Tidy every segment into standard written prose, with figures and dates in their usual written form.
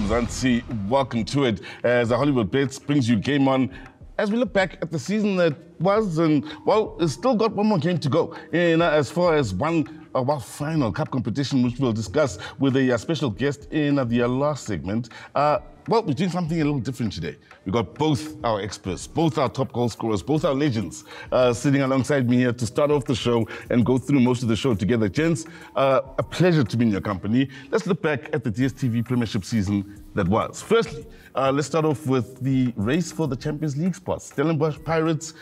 Mzansi, welcome to it as HollywoodBets brings you Game On. As we look back at the season that was, and well, it's still got one more game to go. And as far as one final cup competition, which we'll discuss with a special guest in the last segment. Well, we're doing something a little different today. We've got both our experts, both our top goal scorers, both our legends sitting alongside me here to start off the show and go through most of the show together. Gents, a pleasure to be in your company. Let's look back at the DStv Premiership season that was. Firstly, let's start off with the race for the Champions League spots. Sundowns Pirates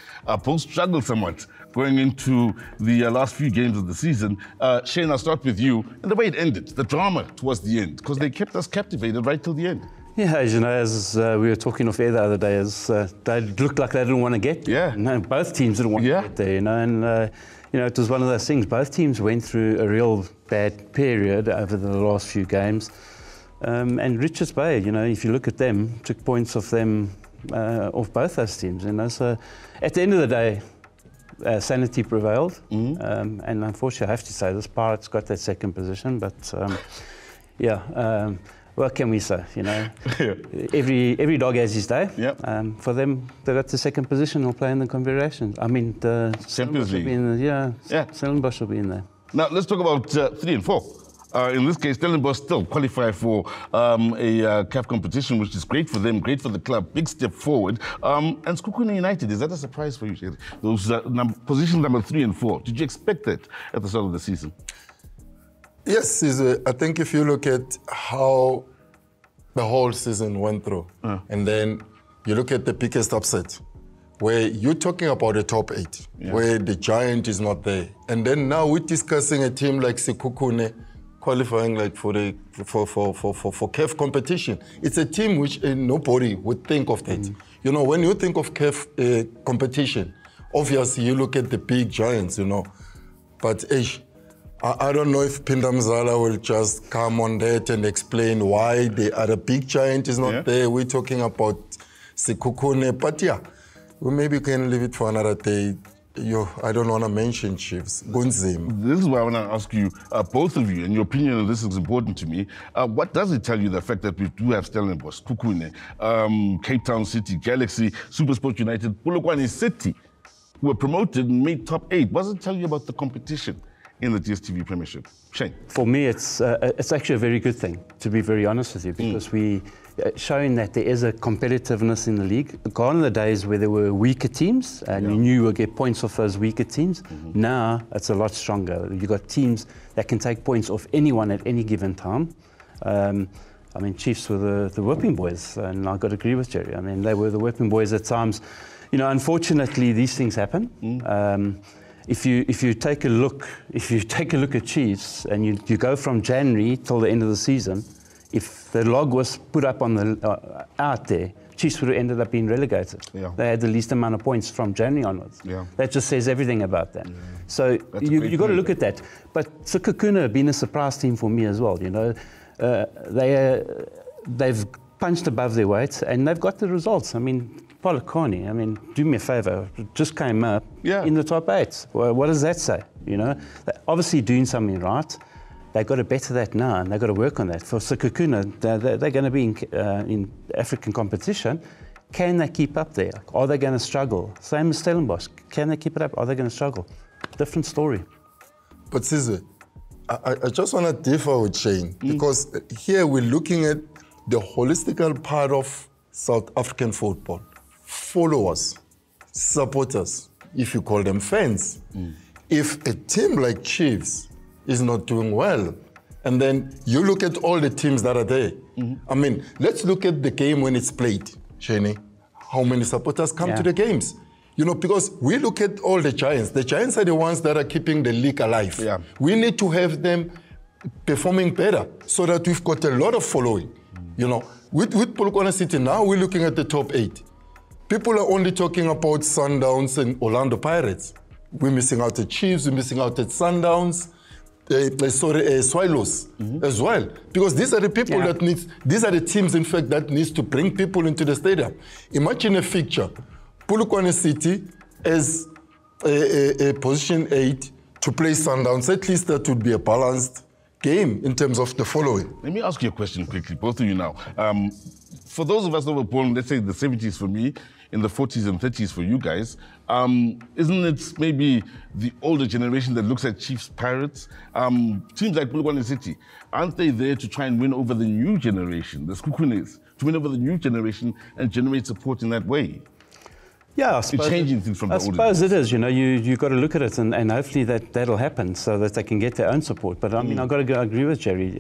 both struggled somewhat going into the last few games of the season. Shane, I'll start with you. And the way it ended, the drama towards the end, because they kept us captivated right till the end. Yeah, as you know, as we were talking off air the other day, as they looked like they didn't want to get there. Yeah. No, both teams didn't want to get there, you know, and you know, it was one of those things. Both teams went through a real bad period over the last few games. And Richards Bay, you know, if you look at them, took points off them, off both those teams. You know, so at the end of the day, sanity prevailed. And unfortunately, I have to say, this Pirates got that second position. But yeah. What can we say? You know, every dog has his day. Yep. For them, they got the second position. Will play in the Confederations. I mean, the Champions League. Stellenbosch will be in there. Now let's talk about 3 and 4. In this case, Stellenbosch still qualify for a CAF competition, which is great for them, great for the club, big step forward. And Sekhukhune United, is that a surprise for you? Those positions number 3 and 4. Did you expect that at the start of the season? Yes, I think if you look at how the whole season went through, and then you look at the biggest upset, where you're talking about the top 8, where the giant is not there. And then now we're discussing a team like Sekhukhune qualifying like for CAF competition. It's a team which nobody would think of that. You know, when you think of CAF competition, obviously you look at the big giants, you know. But I don't know if Pinda Mzala will just come on that and explain why the other big giant is not there. We're talking about Sekhukhune, but yeah, we maybe can leave it for another day. I don't want to mention Chiefs. Gunzim. This is why I want to ask you, both of you, and your opinion on this is important to me. What does it tell you, the fact that we do have Stellenbosch, Sekhukhune, Cape Town City, Galaxy, SuperSport United, Polokwane City, who were promoted and made top 8? What does it tell you about the competition in the DStv Premiership? Shane? For me, it's actually a very good thing, to be very honest with you, because we showing that there is a competitiveness in the league. Gone are the days where there were weaker teams and you knew you would get points off those weaker teams. Now it's a lot stronger. You've got teams that can take points off anyone at any given time. I mean, Chiefs were the whipping boys, and I've got to agree with Jerry. I mean, they were the whipping boys at times. You know, unfortunately, these things happen. If you take a look at Chiefs and you go from January till the end of the season, if the log was put up on the out there, Chiefs would have ended up being relegated. They had the least amount of points from January onwards. That just says everything about that. So you got to look at that. But Sekhukhune have been a surprise team for me as well. You know, they've punched above their weight and they've got the results. I mean, Polokwane, I mean, do me a favour, just came up in the top 8. Well, what does that say? You know, they're obviously doing something right. They've got to better that now, and they've got to work on that. For Sekhukhune, they're going to be in African competition. Can they keep up there? Are they going to struggle? Same as Stellenbosch. Can they keep it up? Are they going to struggle? Different story. But Sizwe, I just want to differ with Shane, because here we're looking at the holistical part of South African football. Followers, supporters, if you call them fans. If a team like Chiefs is not doing well, and then you look at all the teams that are there. I mean, let's look at the game when it's played, Shane. How many supporters come to the games? You know, because we look at all the giants. The giants are the ones that are keeping the league alive. We need to have them performing better so that we've got a lot of following. You know, with Polokwane City now, we're looking at the top 8. People are only talking about Sundowns and Orlando Pirates. We're missing out at Chiefs, we're missing out at Sundowns, Swallows as well. Because these are the people that these are the teams, in fact, that needs to bring people into the stadium. Imagine a fixture. Polokwane City as a position 8 to play Sundowns. At least that would be a balanced game in terms of the following. Let me ask you a question quickly, both of you now. For those of us that were born, let's say the 70s for me, in the 40s and 30s for you guys, isn't it maybe the older generation that looks at Chiefs Pirates? Teams like Bulugwane City, aren't they there to try and win over the new generation, the Skukunes, to win over the new generation and generate support in that way? Yeah, I suppose, changing things from the older suppose it is. You know, you've got to look at it, and hopefully that'll happen so that they can get their own support. But I mean, I've got to agree with Jerry.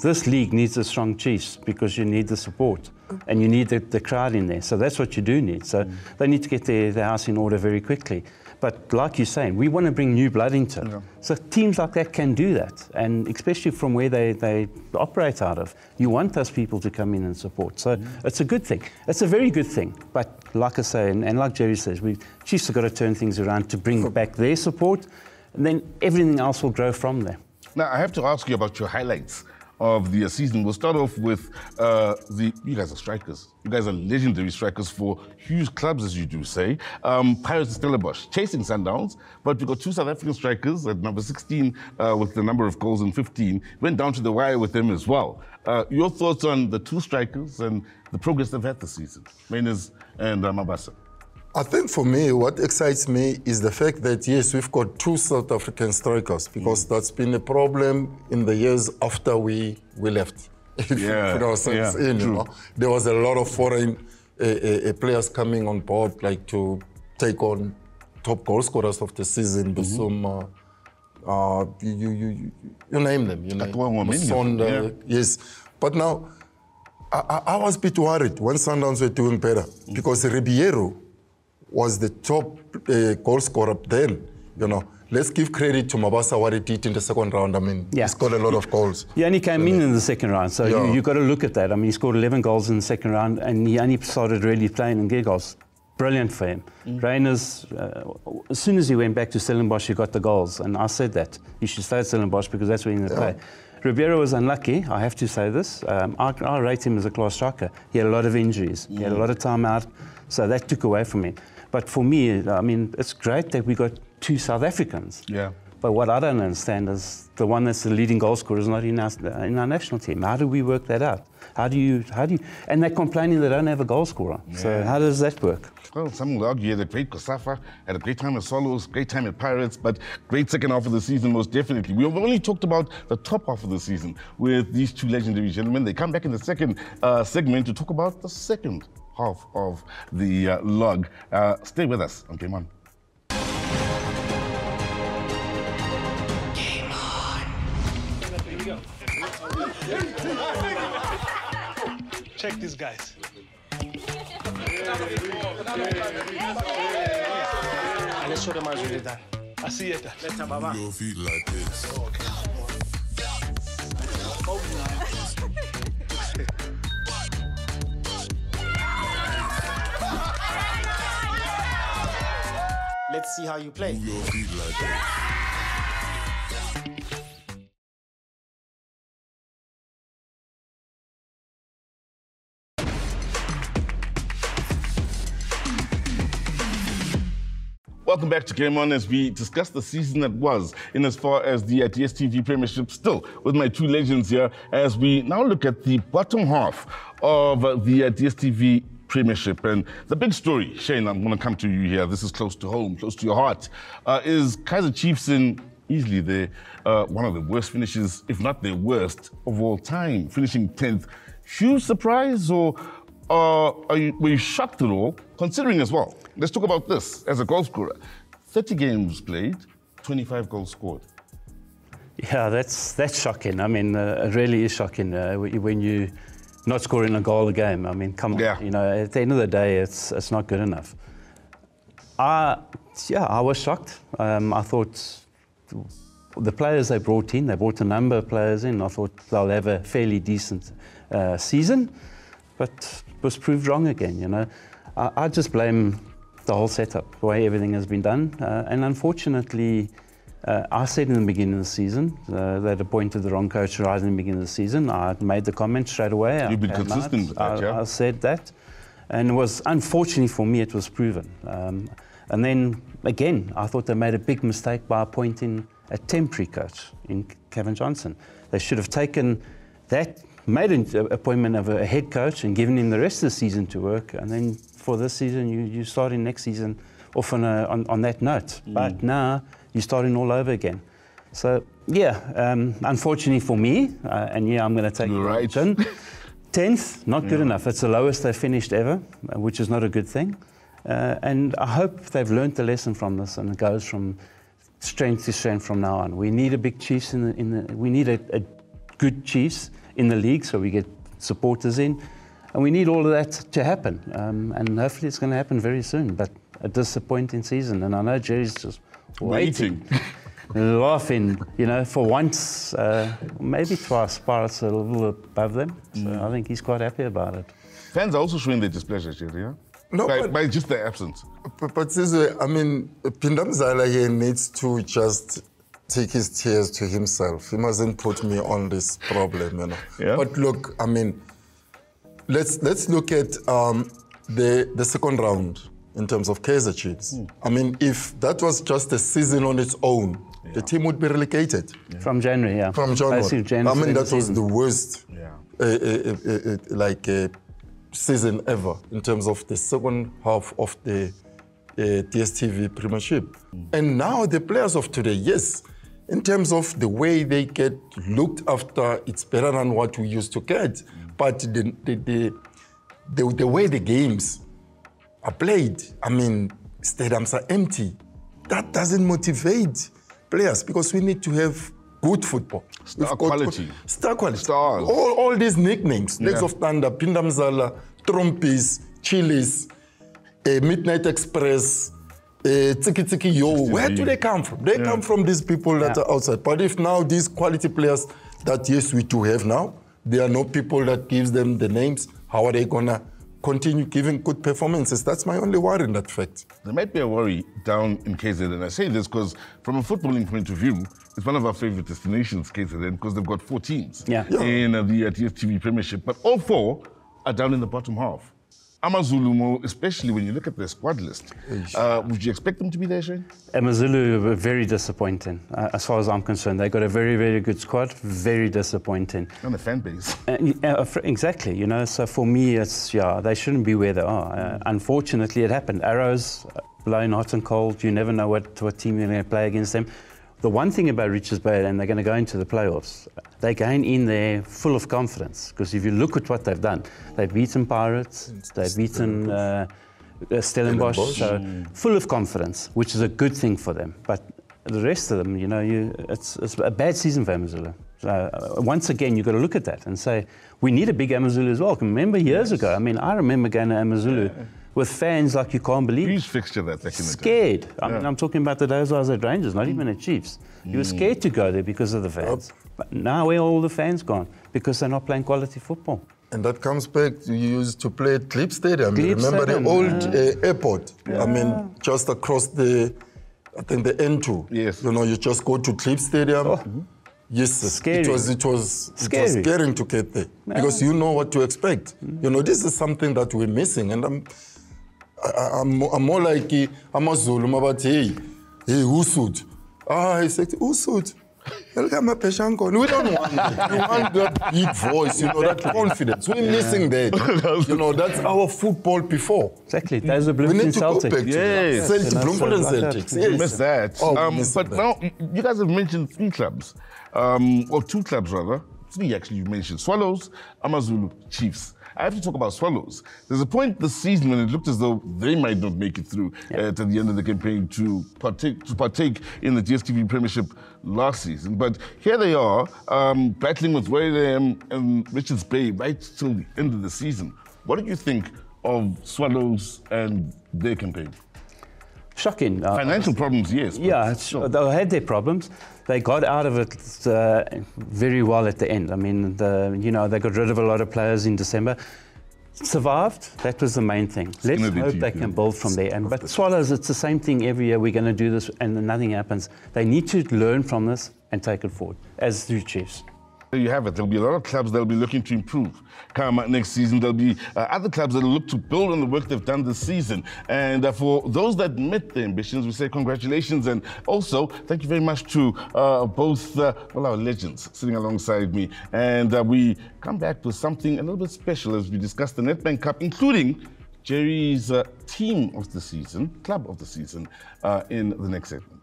This league needs a strong Chiefs because you need the support and you need the crowd in there. So that's what you do need. So they need to get their house in order very quickly. But like you're saying, we want to bring new blood into it. Yeah. So teams like that can do that, and especially from where they operate out of. You want those people to come in and support. So it's a good thing. It's a very good thing. But like I say, and like Jerry says, Chiefs have got to turn things around to bring back their support, and then everything else will grow from there. Now, I have to ask you about your highlights of the season. We'll start off with you guys are strikers. You guys are legendary strikers for huge clubs, as you do say. Pirates and Stellenbosch chasing Sundowns, but we've got two South African strikers at number 16 with the number of goals and 15. Went down to the wire with them as well. Your thoughts on the two strikers and the progress they've had this season, Mainers and Mabasa? I think for me, what excites me is the fact that, yes, we've got two South African strikers, because that's been a problem in the years after we left. Yeah, you know? There was a lot of foreign players coming on board, like to take on top goal scorers of the season, Busuma, you name them, you know, yes. But now, I was a bit worried when Sundowns were doing better, because Ribeiro was the top goal scorer then, you know. Let's give credit to Mabasa what he did in the second round. I mean, he scored a lot of goals. He only came in the second round, so you've got to look at that. I mean, he scored 11 goals in the second round, and he only started really playing and get goals. Brilliant for him. Reiners, as soon as he went back to Stellenbosch, he got the goals, and I said that. He should stay at Stellenbosch because that's where he's going to play. Ribeiro was unlucky, I have to say this. I rate him as a class striker. He had a lot of injuries. He had a lot of time out, so that took away from him. But for me, I mean, it's great that we got two South Africans. Yeah. But what I don't understand is the one that's the leading goal scorer is not in our national team. How do we work that out? How do you? And they're complaining they don't have a goal scorer. Yeah. So how does that work? Well, some will argue he had a great Kosafa, had a great time at Swallows, great time at Pirates, but great second half of the season, most definitely. We've only talked about the top half of the season with these two legendary gentlemen. They come back in the second segment to talk about the second half of the log. Stay with us on Game On. Game On. Check these guys. Let's show them how to done. I see it. Let's have a your feet like this. Let's see how you play. Move your feet like that. Welcome back to Game On as we discuss the season that was in as far as the DStv Premiership, still with my two legends here as we now look at the bottom half of the DStv Premiership. And the big story, Shane, I'm going to come to you here. This is close to home, close to your heart, is Kaizer Chiefs in easily one of the worst finishes, if not the worst of all time, finishing 10th. Huge surprise, or were you shocked at all, considering as well? Let's talk about this as a goal scorer. 30 games played, 25 goals scored. Yeah, that's shocking. I mean, it really is shocking when you not scoring a goal a game. I mean, come on. You know, at the end of the day, it's not good enough. I was shocked. I thought the players they brought a number of players in. I thought they'll have a fairly decent season, but was proved wrong again. You know, I just blame the whole setup, the way everything has been done, and unfortunately. I said in the beginning of the season they'd appointed the wrong coach right in the beginning of the season. I made the comment straight away. You've been consistent with that, yeah? I said that. And it was, unfortunately for me, it was proven. And then, again, I thought they made a big mistake by appointing a temporary coach in Gavin Johnson. They should have taken that, made an appointment of a head coach and given him the rest of the season to work, and then for this season you start in next season off on that note. But now you're starting all over again. So yeah, unfortunately for me, and yeah, I'm going to take right. 10th, not good enough. It's the lowest they've finished ever, which is not a good thing. And I hope they've learned the lesson from this, and it goes from strength to strength from now on. We need a big Chiefs we need a good Chiefs in the league, so we get supporters in, and we need all of that to happen. And hopefully it's going to happen very soon. But a disappointing season, and I know Jerry's just waiting. Laughing, you know, for once, maybe twice, Pirates are a little above them. So I think he's quite happy about it. Fans are also showing their displeasure, Jerry, yeah? No, by just their absence. But Sizwe, I mean, Pindamzala here needs to just take his tears to himself. He mustn't put me on this problem, you know. Yeah. But look, I mean, let's look at the second round in terms of Kaizer Chiefs. I mean, if that was just a season on its own, the team would be relegated. From January, yeah. From January. I mean, that was the worst season ever in terms of the second half of the DStv Premiership. And now the players of today, yes, in terms of the way they get looked after, it's better than what we used to get. But the way the games are played, I mean, stadiums are empty. That doesn't motivate players, because we need to have good football. Star quality. Star quality. Stars. All these nicknames, Legs of Thunder, Pindamzala, Trompies, Chilis, Midnight Express, Tiki Tiki Yo. Where do they come from? They come from these people that are outside. But if now these quality players that, yes, we do have now, there are no people that gives them the names, how are they going to continue giving good performances? That's my only worry in that fact. There might be a worry down in KZN, and I say this because from a footballing point of view, it's one of our favorite destinations, KZN, because they've got 4 teams in the DStv Premiership, but all 4 are down in the bottom half. AmaZulu, especially when you look at their squad list, would you expect them to be there, Shane? AmaZulu were very disappointing, as far as I'm concerned. They got a very, very good squad, very disappointing. And the fan base. Exactly, you know, so for me, it's, they shouldn't be where they are. Unfortunately, it happened. Arrows, blowing hot and cold, you never know what team you're going to play against them. The one thing about Richards Bay, and they're going to go into the playoffs, they're going in there full of confidence, because if you look at what they've done, they've beaten Pirates, they've beaten Stellenbosch, so full of confidence, which is a good thing for them. But the rest of them, you know, it's a bad season for AmaZulu. So once again, you've got to look at that and say, we need a big AmaZulu as well. Remember years ago, I mean, I remember going to AmaZulu with fans like you can't believe. Huge fixture that back in the day. Scared. I mean, I'm talking about the days I was at Rangers, not even at Chiefs. You were scared to go there because of the fans. But now where are all the fans gone? Because they're not playing quality football. And that comes back, you used to play at Glebe Stadium. Remember the old airport? I mean, just across I think the N2. Yes. You know, you just go to Glebe Stadium. Yes, scary. It was scary to get there, because you know what to expect. You know, this is something that we're missing, and I'm more like AmaZulu, but hey, Usud. I said, Usud. We don't want that. We want that big voice, you know, that confidence. We're missing that. You know, that's our football before. Exactly. There's a Bloemfontein Celtic. Yes. Bloemfontein Celtics. Yes. Miss that. But now, you guys have mentioned 3 clubs, or 2 clubs rather. 3 actually you mentioned. Swallows, AmaZulu, Chiefs. I have to talk about Swallows. There's a point this season when it looked as though they might not make it through at the end of the campaign to partake in the DStv Premiership last season. But here they are, battling with Wayham and Richards Bay right till the end of the season. What did you think of Swallows and their campaign? Shocking. Financial problems, yes. Yeah, they had their problems. They got out of it very well at the end. I mean, they got rid of a lot of players in December. Survived. That was the main thing. Let's hope they can build from there. But Swallows, it's the same thing every year. We're going to do this, and nothing happens. They need to learn from this and take it forward, as do Chiefs. There you have it. There'll be a lot of clubs that'll be looking to improve. Come next season, there'll be other clubs that'll look to build on the work they've done this season. And for those that met their ambitions, we say congratulations. And also, thank you very much to both our legends sitting alongside me. And we come back with something a little bit special as we discuss the Nedbank Cup, including Jerry's team of the season, club of the season, in the next segment.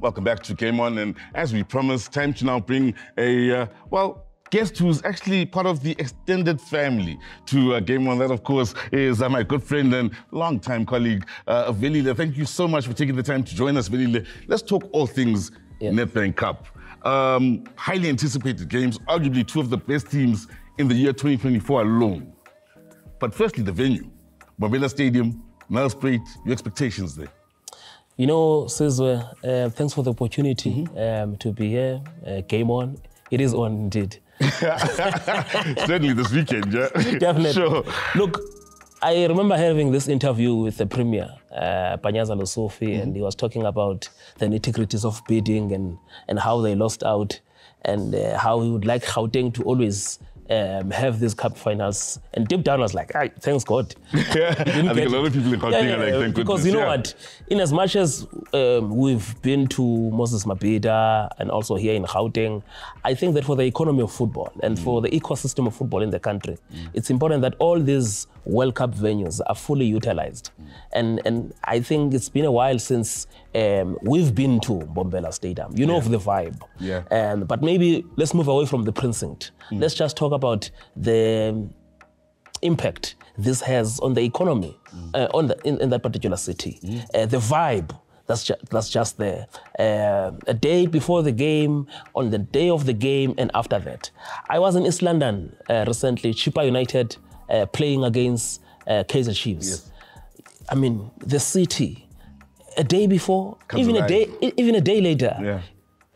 Welcome back to Game On, and as we promised, time to now bring a, guest who's actually part of the extended family to Game On. That, of course, is my good friend and longtime colleague, Velile. Thank you so much for taking the time to join us, Velile. Let's talk all things Nedbank Cup. Highly anticipated games, arguably two of the best teams in the year 2024 alone. But firstly, the venue. Mabela Stadium, Nelspruit, your expectations there? You know, Sizwe, thanks for the opportunity to be here. Game On. It is on indeed. Certainly this weekend, yeah? Definitely. Sure. Look, I remember having this interview with the Premier, Panyaza Losofi, and he was talking about the nitty-gritties of bidding and how they lost out and how he would like Gauteng to always have these cup finals. And deep down I was like, thanks God. I think a lot of people in Gauteng are like, thank because goodness. You know what, in as much as we've been to Moses Mabhida and also here in Gauteng, I think that for the economy of football and for the ecosystem of football in the country, it's important that all these World Cup venues are fully utilized. And I think it's been a while since we've been to Mbombela Stadium. You know of the vibe. Yeah. But maybe let's move away from the precinct. Let's just talk about the impact this has on the economy in that particular city. The vibe that's just there. A day before the game, on the day of the game, and after that. I was in East London recently, Chippa United playing against Kaizer Chiefs. Yes. I mean, the city, a day before, even a day later. Yeah.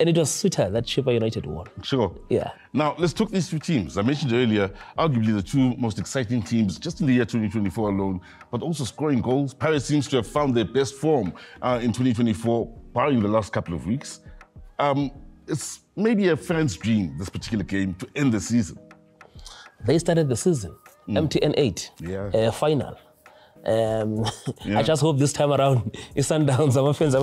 And it was sweeter that Chippa United won. Sure. Yeah. Now, let's talk these two teams. I mentioned earlier, arguably the two most exciting teams just in the year 2024 alone, but also scoring goals. Pirates seems to have found their best form in 2024, barring the last couple of weeks. It's maybe a fan's dream, this particular game, to end the season. They started the season, MTN 8, final. I just hope this time around it's Sundowns. I'm fans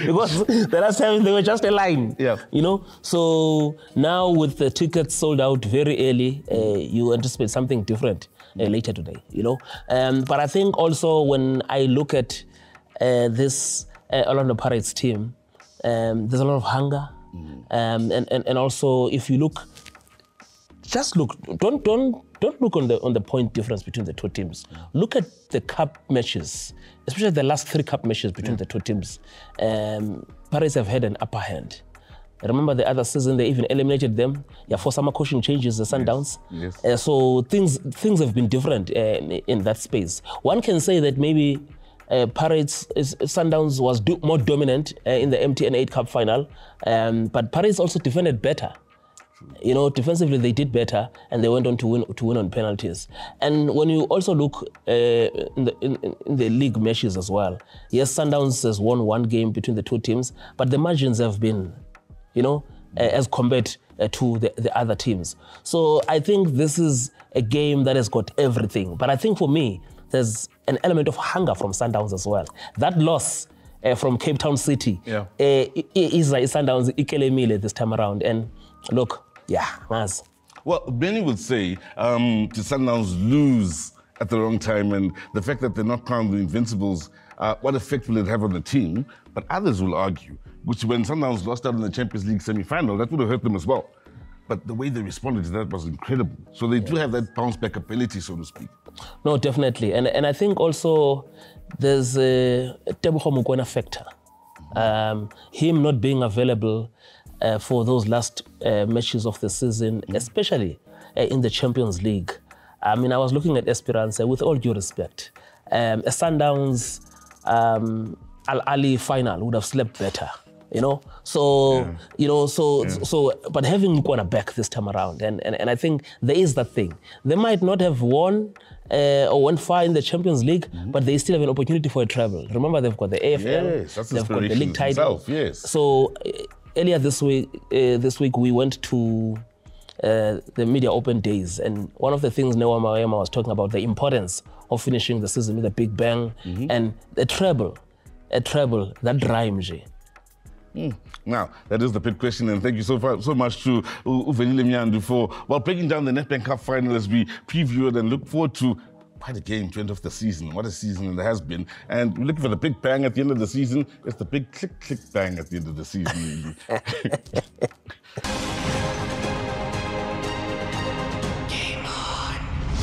because the last time they were just a line. Yeah. You know. So now with the tickets sold out very early, you anticipate something different later today. You know. But I think also when I look at this Orlando Pirates team, there's a lot of hunger, and also if you look. Just look. Don't look on the point difference between the two teams. Look at the cup matches, especially the last 3 cup matches between the two teams. Paris have had an upper hand. I remember the other season they even eliminated them. For summer coaching changes, the Sundowns. Yes. So things have been different in that space. One can say that maybe Pirates Sundowns was more dominant in the MTN 8 Cup final, but Paris also defended better. You know, defensively they did better, and they went on to win on penalties. And when you also look in the league matches as well, yes, Sundowns has won 1 game between the two teams, but the margins have been, you know, as compared to the other teams. So I think this is a game that has got everything. But I think for me, there's an element of hunger from Sundowns as well. That loss from Cape Town City is Sundowns Ikelemile this time around. And look, Maz. Well, many would say to Sundowns lose at the wrong time, and the fact that they're not crowned the Invincibles, what effect will it have on the team? But others will argue, which when Sundowns lost out in the Champions League semi-final, that would have hurt them as well. But the way they responded to that was incredible. So they do have that bounce-back ability, so to speak. No, definitely. And I think also there's a Tebogo Mokoena factor. Him not being available for those last matches of the season, especially in the Champions League. I mean, I was looking at Esperance, with all due respect. A Sundowns Al Ali final would have slept better, you know. So you know, but having Mkwana back this time around, and I think there is that thing. They might not have won or went far in the Champions League, but they still have an opportunity for a travel. Remember, they've got the AFL, they've got the league title. So earlier this week we went to the media open days, and one of the things Newa Mawema was talking about, the importance of finishing the season with a big bang and a treble, that rhymes. Now, that is the big question, and thank you so much to Uvenile Mnyandu for breaking down the Nedbank Cup Final as we preview it and look forward to quite a game to end off the season. What a season it has been. And we're looking for the big bang at the end of the season. It's the big click bang at the end of the season.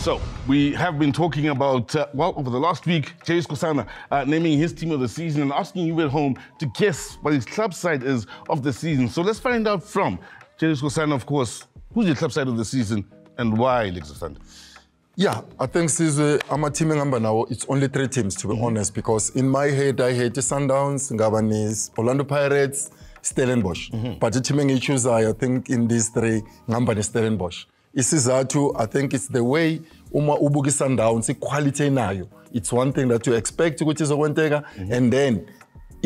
So, we have been talking about, over the last week, James Kosana naming his team of the season and asking you at home to guess what his club side is of the season. So let's find out from James Kosana, of course, who's your club side of the season and why, Lex of Thunder? Yeah, I think I'm a team number now. It's only 3 teams, to be honest, because in my head, I hate the Sundowns, Gavin, Orlando Pirates, Stellenbosch. But the team I choose, I think in these 3, number is Stellenbosch. Isizathu, I think it's the way uma ubuki Sundowns quality nayo. It's one thing that you expect ukuthi izokwenteka, and then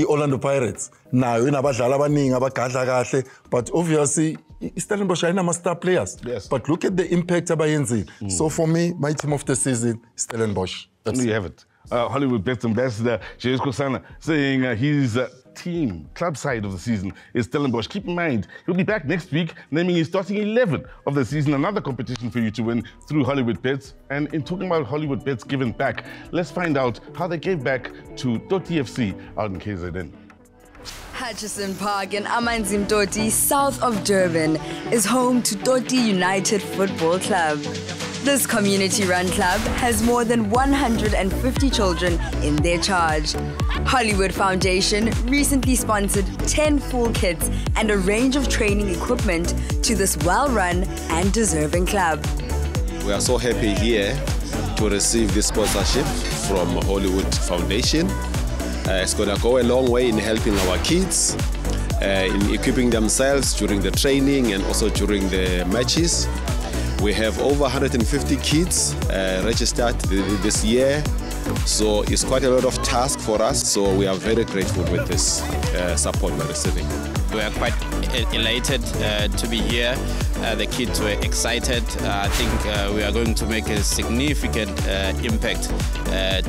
Orlando Pirates nayo inabadlali abaningi abagadla kahle, but obviously Stellenbosch ayinama star players. Yes. But look at the impact abayenzile. So for me, my team of the season, Stellenbosch. There you have it. HollywoodBets ambassador James Kosana saying his team, club side of the season is Stellenbosch. Keep in mind, he'll be back next week, naming his starting 11 of the season, another competition for you to win through HollywoodBets. And in talking about HollywoodBets giving back, let's find out how they gave back to TFC out in KZN. Hutchison Park in Amanzim Toti, south of Durban, is home to Toti United Football Club. This community-run club has more than 150 children in their charge. Hollywood Foundation recently sponsored 10 full kits and a range of training equipment to this well-run and deserving club. We are so happy here to receive this sponsorship from Hollywood Foundation. It's going to go a long way in helping our kids, in equipping themselves during the training and also during the matches. We have over 150 kids registered this year, so it's quite a lot of task for us, so we are very grateful with this support we're receiving. We are quite elated to be here. The kids were excited. I think we are going to make a significant impact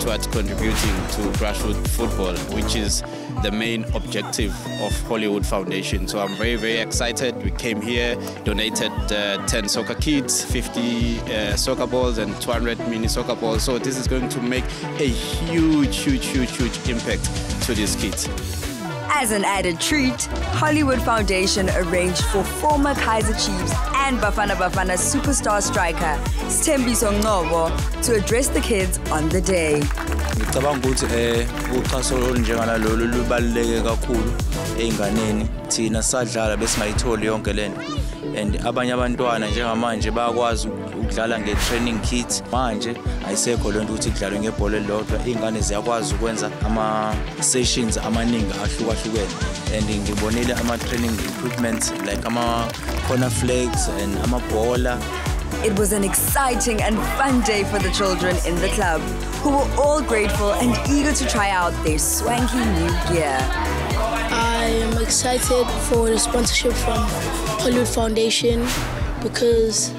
towards contributing to grassroots football, which is the main objective of Hollywood Foundation. So I'm very, very excited. We came here, donated 10 soccer kits, 50 soccer balls and 200 mini soccer balls. So this is going to make a huge impact to these kids. As an added treat, Hollywood Foundation arranged for former Kaizer Chiefs and Bafana Bafana superstar striker Sthembiso Ngcobo to address the kids on the day. Ngicabanga ukuthi uxhaso olunjengana lolu lubaluleke kakhulu einganeni thina sadlala besingayitholi yonke lento, and abanye abantwana njengamanje bayakwazi ukudlala nge-training kit. Manje ayisekho lento ukuthi kudlalwe ngebhola elilodwa, izingane ziyakwazi ukwenza ama-sessions amaningi ahlukahlukene, and ngibonile ama-training equipment like ama-corner flags and amabhola. It was an exciting and fun day for the children in the club, who were all grateful and eager to try out their swanky new gear. I am excited for the sponsorship from Hollywood Foundation because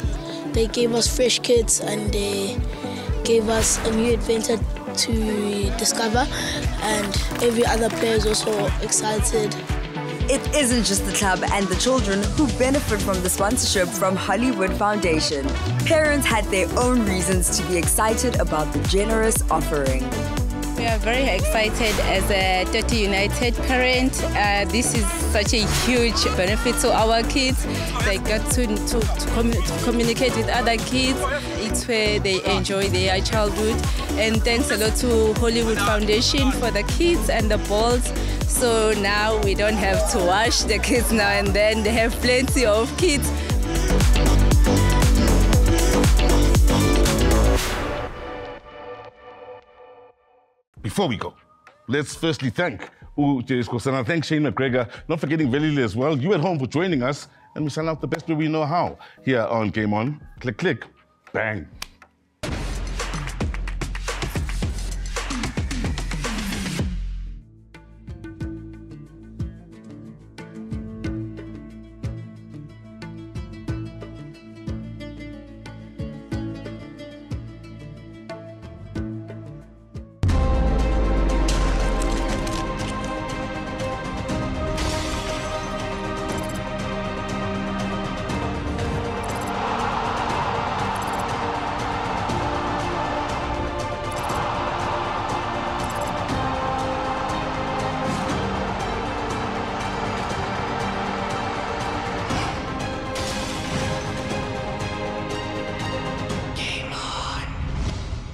they gave us fresh kits and they gave us a new adventure to discover, and every other player is also excited. It isn't just the club and the children who benefit from the sponsorship from Hollywood Foundation. Parents had their own reasons to be excited about the generous offering. We are very excited as a Toti United parent. This is such a huge benefit to our kids. They get to communicate with other kids. It's where they enjoy their childhood. And thanks a lot to Hollywood Foundation for the kids and the balls. So now we don't have to wash the kids now and then. They have plenty of kids. Before we go, let's firstly thank Thanks, Shane McGregor. Not forgetting Velile as well. You at home for joining us. And we sign out the best way we know how here on Game On. Click, click, bang.